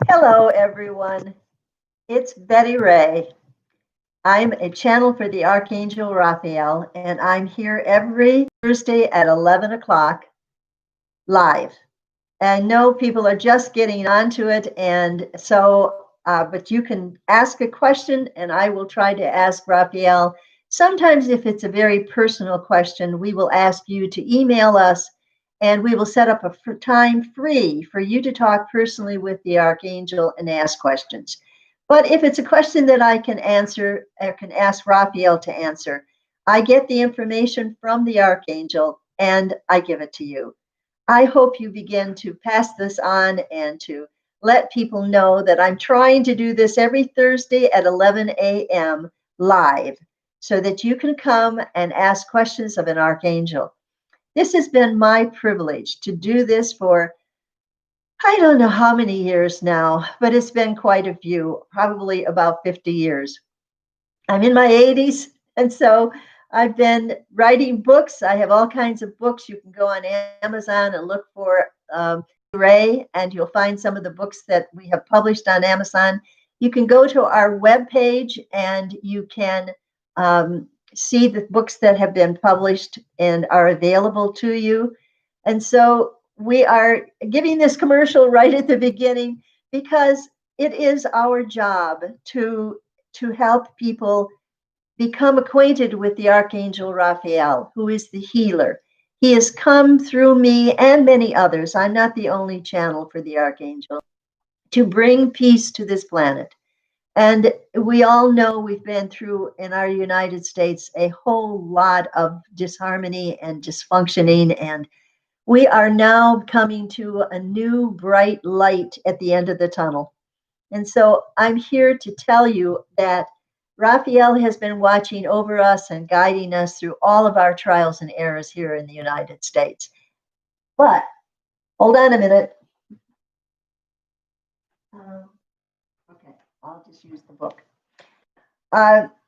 Hello, everyone. It's Betty Ray. I'm a channel for the Archangel Raphael, and I'm here every Thursday at 11 o'clock live. I know people are just getting onto it, and but you can ask a question, and I will try to ask Raphael. Sometimes, if it's a very personal question, we will ask you to email us, and we will set up a time free for you to talk personally with the Archangel and ask questions. But if it's a question that I can answer, I can ask Raphael to answer. I get the information from the Archangel and I give it to you. I hope you begin to pass this on and to let people know that I'm trying to do this every Thursday at 11 a.m. live so that you can come and ask questions of an archangel. This has been my privilege to do this for I don't know how many years now, but it's been quite a few, probably about 50 years. I'm in my 80s, and so I've been writing books. I have all kinds of books. You can go on Amazon and look for Ray, and you'll find some of the books that we have published on Amazon. You can go to our webpage and you can see the books that have been published and are available to you. And so we are giving this commercial right at the beginning because it is our job to help people become acquainted with the Archangel Raphael, who is the healer. He has come through me and many others. I'm not the only channel for the Archangel to bring peace to this planet. And we all know we've been through in our United States a whole lot of disharmony and dysfunctioning, and we are now coming to a new bright light at the end of the tunnel. And so I'm here to tell you that Raphael has been watching over us and guiding us through all of our trials and errors here in the United States. But hold on a minute. Okay, I'll just use the book.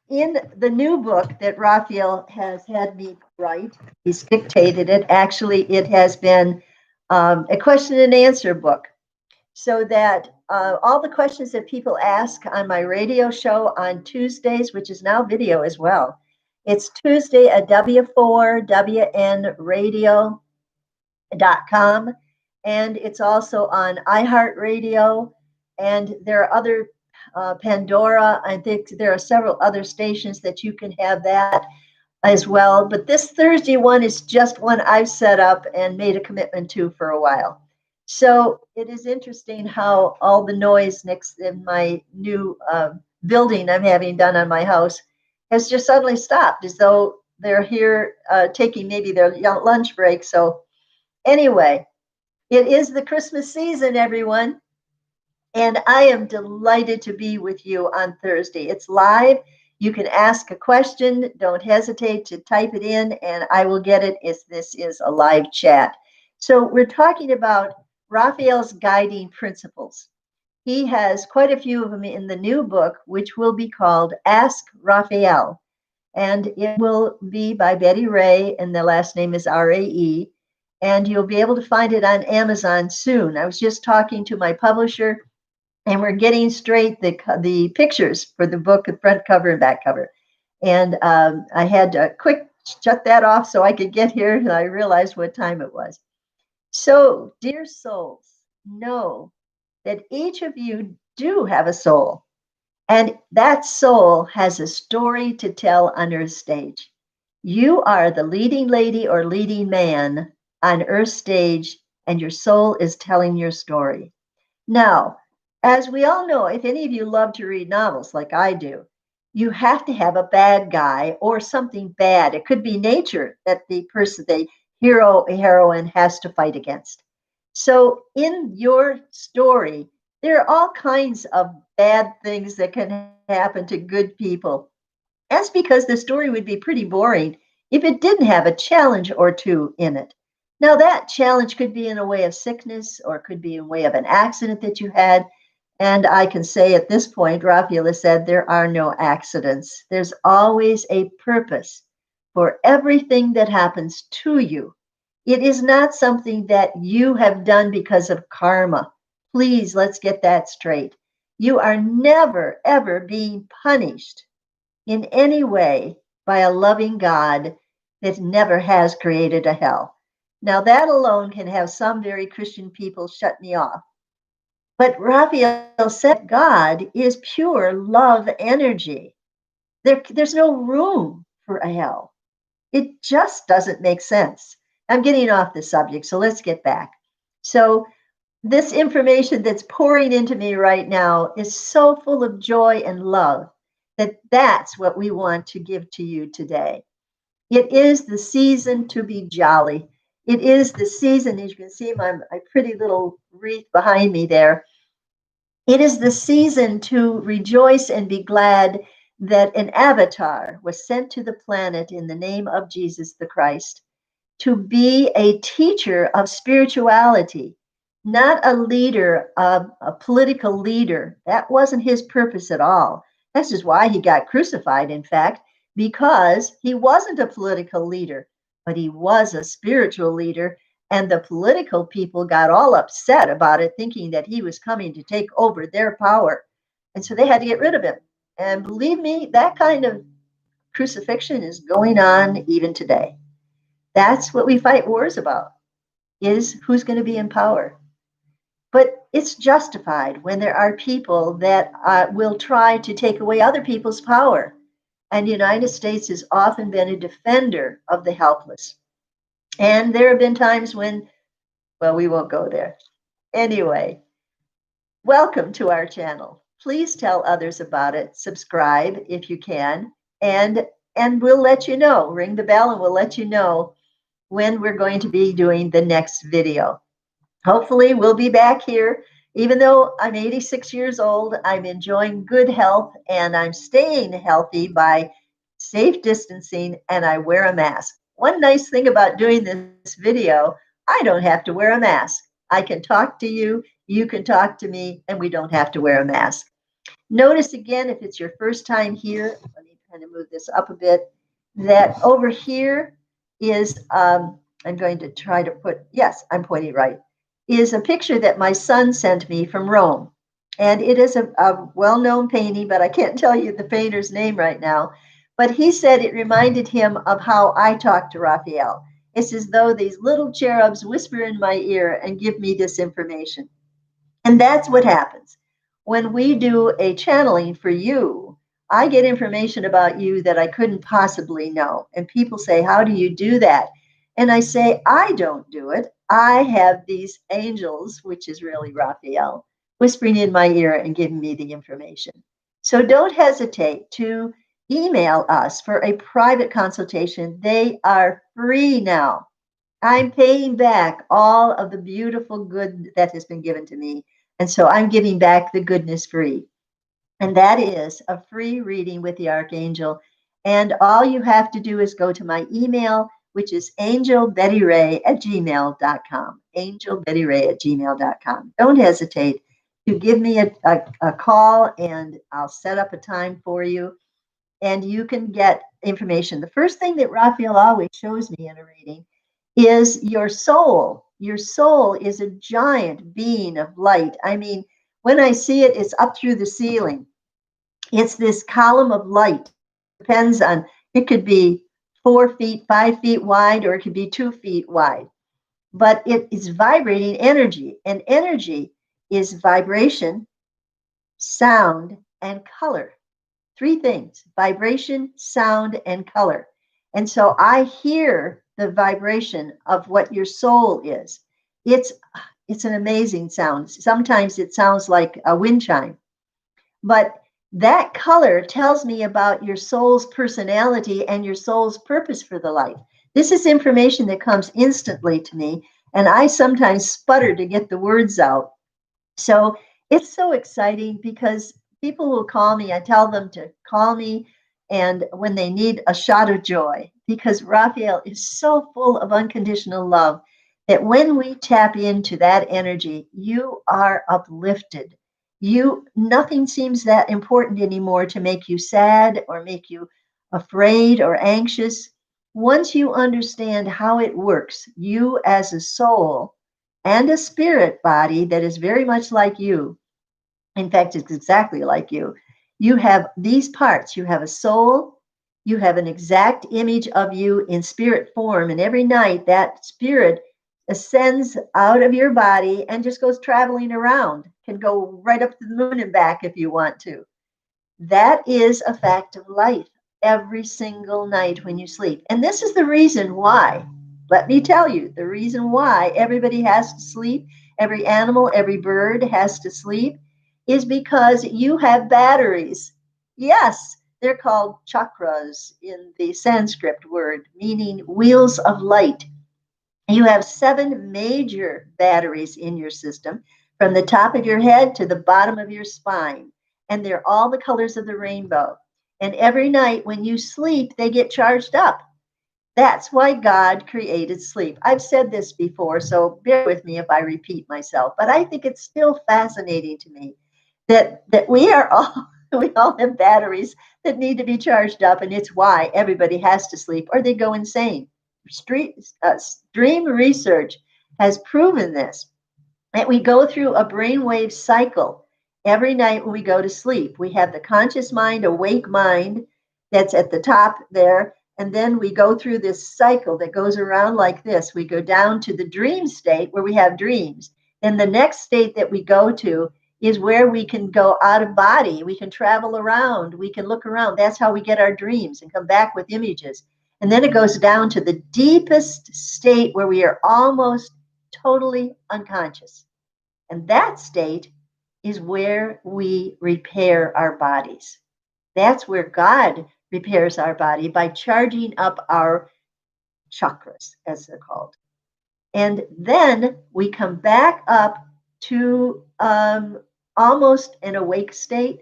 In the new book that Raphael has had me write, he's dictated it. Actually, it has been a question and answer book so that all the questions that people ask on my radio show on Tuesdays, which is now video as well, it's Tuesday at w4wnradio.com. And it's also on iHeartRadio. And there are other Pandora. I think there are several other stations that you can have that as well. But this Thursday one is just one I've set up and made a commitment to for a while. So it is interesting how all the noise next in my new building I'm having done on my house has just suddenly stopped, as though they're here taking maybe their lunch break. So anyway, it is the Christmas season, everyone. And I am delighted to be with you on Thursday. It's live. You can ask a question. Don't hesitate to type it in, and I will get it if this is a live chat. So, we're talking about Raphael's guiding principles. He has quite a few of them in the new book, which will be called Ask Raphael. And it will be by Betty Ray, and the last name is Rae. And you'll be able to find it on Amazon soon. I was just talking to my publisher and we're getting straight the pictures for the book, the front cover and back cover. And I had to quick shut that off so I could get here, and I realized what time it was. So, dear souls, know that each of you do have a soul, and that soul has a story to tell on Earth stage. You are the leading lady or leading man on Earth stage, and your soul is telling your story. Now, as we all know, if any of you love to read novels like I do, you have to have a bad guy or something bad. It could be nature that the person, the hero or heroine has to fight against. So in your story, there are all kinds of bad things that can happen to good people. That's because the story would be pretty boring if it didn't have a challenge or two in it. Now, that challenge could be in a way of sickness or could be in a way of an accident that you had. And I can say at this point, Raphael has said there are no accidents. There's always a purpose for everything that happens to you. It is not something that you have done because of karma. Please, let's get that straight. You are never, ever being punished in any way by a loving God that never has created a hell. Now, that alone can have some very Christian people shut me off. But Raphael said God is pure love energy. There's no room for a hell. It just doesn't make sense. I'm getting off the subject, so let's get back. So, this information that's pouring into me right now is so full of joy and love that that's what we want to give to you today. It is the season to be jolly. It is the season, as you can see my pretty little wreath behind me there. It is the season to rejoice and be glad that an avatar was sent to the planet in the name of Jesus the Christ to be a teacher of spirituality, not a leader, a political leader. That wasn't his purpose at all. This is why he got crucified, in fact, because he wasn't a political leader, but he was a spiritual leader. And the political people got all upset about it, thinking that he was coming to take over their power. And so they had to get rid of him. And believe me, that kind of crucifixion is going on even today. That's what we fight wars about, is who's going to be in power. But it's justified when there are people that will try to take away other people's power. And the United States has often been a defender of the helpless. And there have been times when, well, we won't go there. Anyway, welcome to our channel. Please tell others about it. Subscribe if you can. And we'll let you know. Ring the bell and we'll let you know when we're going to be doing the next video. Hopefully we'll be back here. Even though I'm 86 years old, I'm enjoying good health and I'm staying healthy by safe distancing and I wear a mask. One nice thing about doing this video, I don't have to wear a mask. I can talk to you, you can talk to me, and we don't have to wear a mask. Notice again, if it's your first time here, let me kind of move this up a bit, that over here is, I'm going to try to put, yes, I'm pointing right, is a picture that my son sent me from Rome. And it is a well-known painting, but I can't tell you the painter's name right now. But he said it reminded him of how I talk to Raphael. It's as though these little cherubs whisper in my ear and give me this information. And that's what happens. When we do a channeling for you, I get information about you that I couldn't possibly know. And people say, how do you do that? And I say, I don't do it. I have these angels, which is really Raphael, whispering in my ear and giving me the information. So don't hesitate to email us for a private consultation. They are free now. I'm paying back all of the beautiful good that has been given to me. And so I'm giving back the goodness free. And that is a free reading with the Archangel. And all you have to do is go to my email, which is angelbettyray@gmail.com. Angelbettyray@gmail.com. Don't hesitate to give me a call and I'll set up a time for you. And you can get information. The first thing that Raphael always shows me in a reading is your soul. Your soul is a giant being of light. I mean, when I see it, it's up through the ceiling. It's this column of light. Depends on, it could be 4 feet, 5 feet wide, or it could be 2 feet wide. But it is vibrating energy, and energy is vibration, sound, and color. 3 things: vibration, sound, and color. And so I hear the vibration of what your soul is. It's an amazing sound. Sometimes it sounds like a wind chime. But that color tells me about your soul's personality and your soul's purpose for the life. This is information that comes instantly to me, and I sometimes sputter to get the words out. So it's so exciting because people will call me. I tell them to call me and when they need a shot of joy, because Raphael is so full of unconditional love that when we tap into that energy, you are uplifted. Nothing seems that important anymore to make you sad or make you afraid or anxious. Once you understand how it works, you as a soul and a spirit body that is very much like you. In fact, it's exactly like you. You have these parts. You have a soul. You have an exact image of you in spirit form. And every night that spirit ascends out of your body and just goes traveling around, can go right up to the moon and back if you want to. That is a fact of life every single night when you sleep. And this is the reason why. Let me tell you the reason why everybody has to sleep, every animal, every bird has to sleep, is because you have batteries. Yes, they're called chakras in the Sanskrit word, meaning wheels of light. You have 7 major batteries in your system, from the top of your head to the bottom of your spine. And they're all the colors of the rainbow. And every night when you sleep, they get charged up. That's why God created sleep. I've said this before, so bear with me if I repeat myself, but I think it's still fascinating to me that we are all we all have batteries that need to be charged up, and it's why everybody has to sleep or they go insane. Dream research has proven this, that we go through a brainwave cycle every night when we go to sleep. We have the conscious mind, awake mind that's at the top there. And then we go through this cycle that goes around like this. We go down to the dream state where we have dreams. Then the next state that we go to is where we can go out of body. We can travel around. We can look around. That's how we get our dreams and come back with images. And then it goes down to the deepest state where we are almost totally unconscious. And that state is where we repair our bodies. That's where God repairs our body, by charging up our chakras, as they're called. And then we come back up to almost an awake state,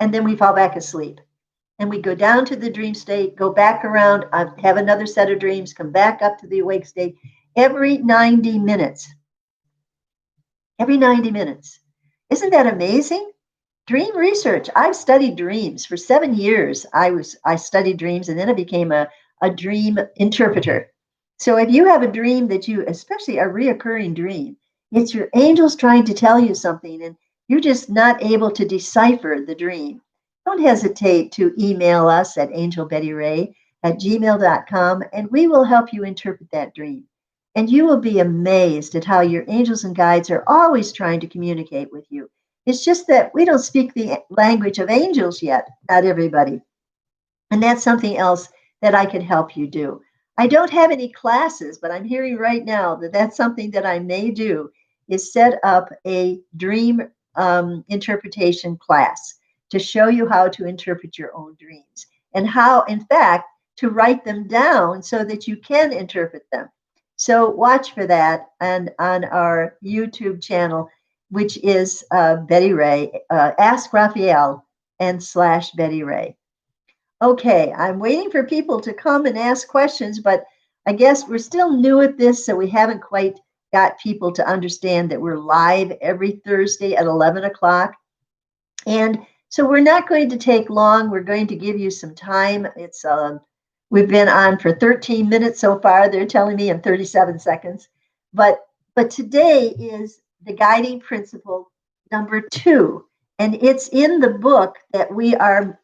and then we fall back asleep. And we go down to the dream state, go back around, have another set of dreams, come back up to the awake state every 90 minutes. Every 90 minutes. Isn't that amazing? Dream research. I've studied dreams for 7 years. I studied dreams, and then I became a dream interpreter. So if you have a dream that you, especially a reoccurring dream, it's your angels trying to tell you something, and you're just not able to decipher the dream, don't hesitate to email us at angelbettyray@gmail.com, and we will help you interpret that dream. And you will be amazed at how your angels and guides are always trying to communicate with you. It's just that we don't speak the language of angels yet, not everybody. And that's something else that I can help you do. I don't have any classes, but I'm hearing right now that that's something that I may do, is set up a dream interpretation class to show you how to interpret your own dreams and how, in fact, to write them down so that you can interpret them. So watch for that and on our YouTube channel, which is Betty Ray, Ask Raphael and / Betty Ray. Okay, I'm waiting for people to come and ask questions, but I guess we're still new at this, so we haven't quite got people to understand that we're live every Thursday at 11 o'clock. And so we're not going to take long. We're going to give you some time. We've been on for 13 minutes so far. They're telling me in 37 seconds. But today is the guiding principle number 2. And it's in the book that we are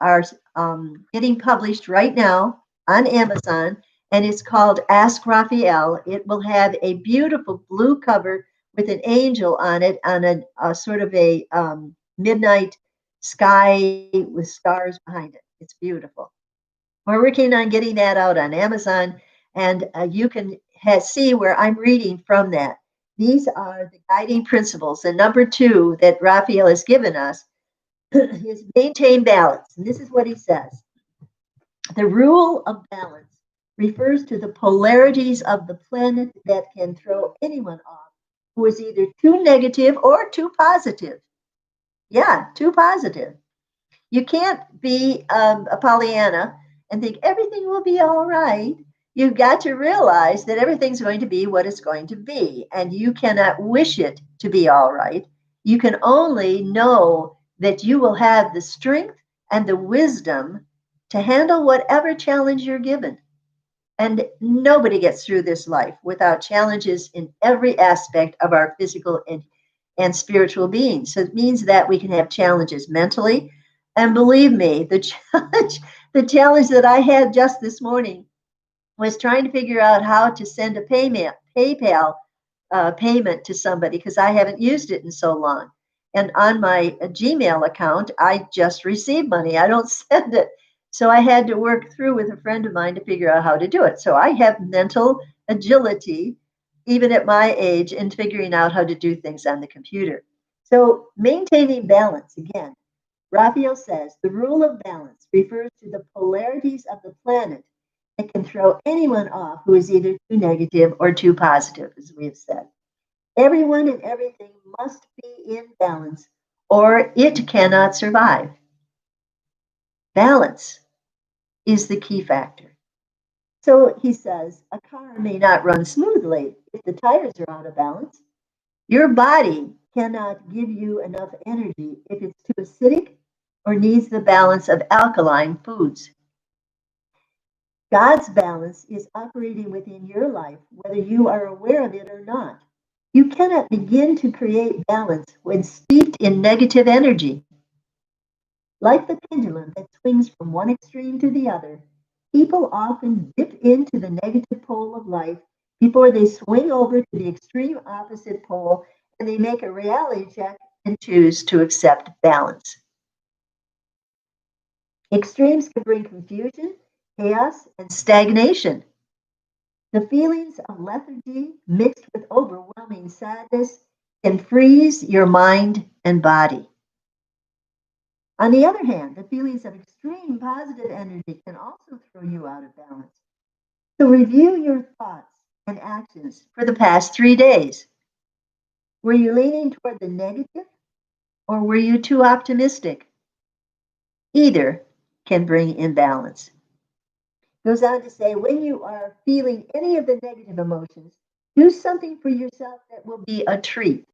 getting published right now on Amazon. And it's called Ask Raphael. It will have a beautiful blue cover with an angel on it, on a sort of a midnight sky with stars behind it. It's beautiful. We're working on getting that out on Amazon, and you can see where I'm reading from that. These are the guiding principles. And number 2 that Raphael has given us is maintain balance. And this is what he says. The rule of balance refers to the polarities of the planet that can throw anyone off who is either too negative or too positive. Yeah, too positive. You can't be a Pollyanna and think everything will be all right. You've got to realize that everything's going to be what it's going to be, and you cannot wish it to be all right. You can only know that you will have the strength and the wisdom to handle whatever challenge you're given. And nobody gets through this life without challenges in every aspect of our physical and spiritual being. So it means that we can have challenges mentally. And believe me, the challenge that I had just this morning was trying to figure out how to send a PayPal payment to somebody because I haven't used it in so long. And on my Gmail account, I just receive money. I don't send it. So I had to work through with a friend of mine to figure out how to do it. So I have mental agility, even at my age, in figuring out how to do things on the computer. So maintaining balance, again, Raphael says the rule of balance refers to the polarities of the planet that can throw anyone off who is either too negative or too positive, as we have said. Everyone and everything must be in balance or it cannot survive. Balance is the key factor. So he says a car may not run smoothly if the tires are out of balance. Your body cannot give you enough energy if it's too acidic or needs the balance of alkaline foods. God's balance is operating within your life, whether you are aware of it or not. You cannot begin to create balance when steeped in negative energy. Like the pendulum that swings from one extreme to the other, people often dip into the negative pole of life before they swing over to the extreme opposite pole and they make a reality check and choose to accept balance. Extremes can bring confusion, chaos, and stagnation. The feelings of lethargy mixed with overwhelming sadness can freeze your mind and body. On the other hand, the feelings of extreme positive energy can also throw you out of balance. So review your thoughts and actions for the past 3 days. Were you leaning toward the negative or were you too optimistic? Either can bring imbalance. Goes on to say, when you are feeling any of the negative emotions, do something for yourself that will be a treat.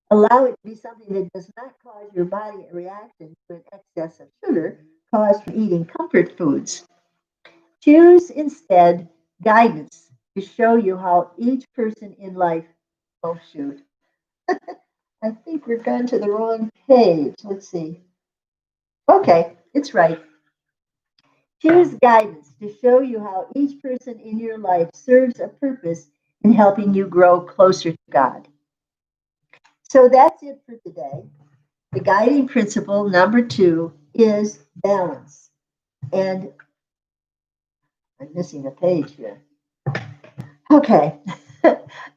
Allow it to be something that does not cause your body a reaction to an excess of sugar caused from eating comfort foods. Choose instead guidance to show you how each person in life, oh shoot, I think we're gone to the wrong page. Let's see. Okay, it's right. Choose guidance to show you how each person in your life serves a purpose in helping you grow closer to God. So that's it for today. The guiding principle number 2 is balance. And I'm missing a page here. Okay.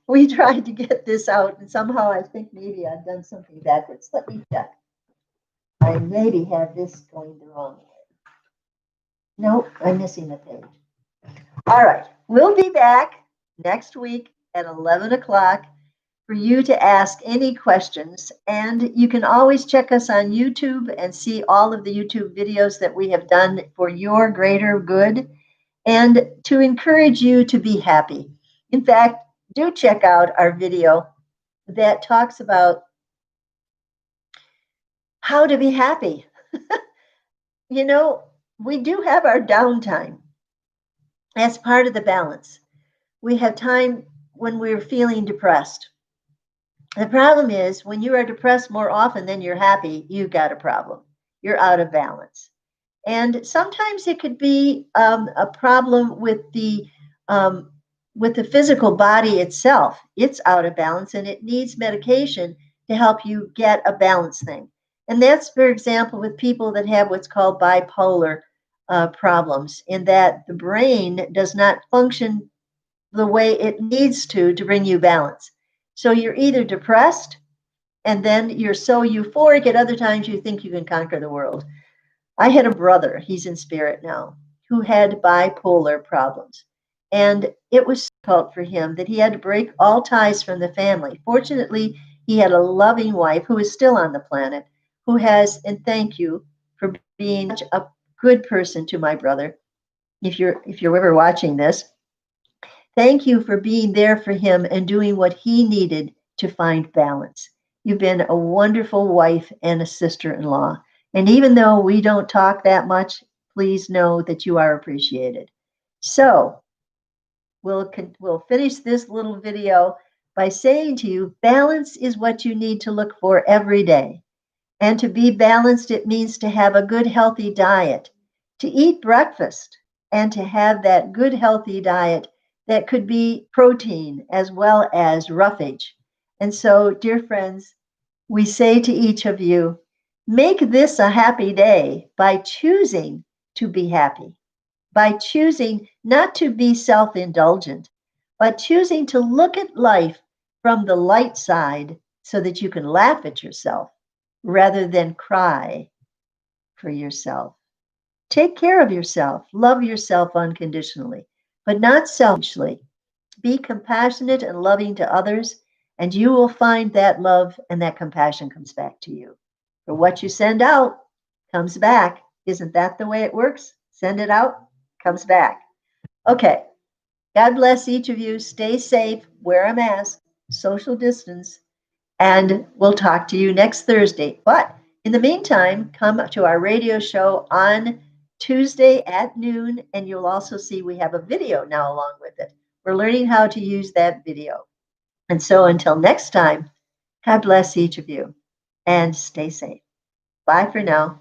We tried to get this out, and somehow I think maybe I've done something backwards. Let me check. I maybe have this going the wrong way. Nope, I'm missing a page. All right. We'll be back next week at 11 o'clock for you to ask any questions. And you can always check us on YouTube and see all of the YouTube videos that we have done for your greater good and to encourage you to be happy. In fact, do check out our video that talks about how to be happy. You know, we do have our downtime as part of the balance. We have time when we're feeling depressed. The problem is when you are depressed more often than you're happy, you've got a problem. You're out of balance. And sometimes it could be a problem um, with the physical body itself. It's out of balance and it needs medication to help you get a balance thing. And that's, for example, with people that have what's called bipolar problems, in that the brain does not function the way it needs to bring you balance. So you're either depressed and then you're so euphoric at other times you think you can conquer the world. I had a brother, he's in spirit now, who had bipolar problems. And it was difficult for him that he had to break all ties from the family. Fortunately, he had a loving wife who is still on the planet, who has, and thank you for being such a good person to my brother. If you're ever watching this, thank you for being there for him and doing what he needed to find balance. You've been a wonderful wife and a sister-in-law. And even though we don't talk that much, please know that you are appreciated. So we'll finish this little video by saying to you, balance is what you need to look for every day. And to be balanced, it means to have a good, healthy diet, to eat breakfast, and to have that good, healthy diet that could be protein as well as roughage. And so, dear friends, we say to each of you, make this a happy day by choosing to be happy, by choosing not to be self indulgent, but choosing to look at life from the light side so that you can laugh at yourself rather than cry for yourself. Take care of yourself, love yourself unconditionally, but not selfishly. Be compassionate and loving to others, and you will find that love and that compassion comes back to you. For what you send out comes back. Isn't that the way it works? Send it out, comes back. Okay. God bless each of you. Stay safe, wear a mask, social distance, and we'll talk to you next Thursday. But in the meantime, come to our radio show on Tuesday at noon, and you'll also see we have a video now along with it. We're learning how to use that video. And so until next time, God bless each of you and stay safe. Bye for now.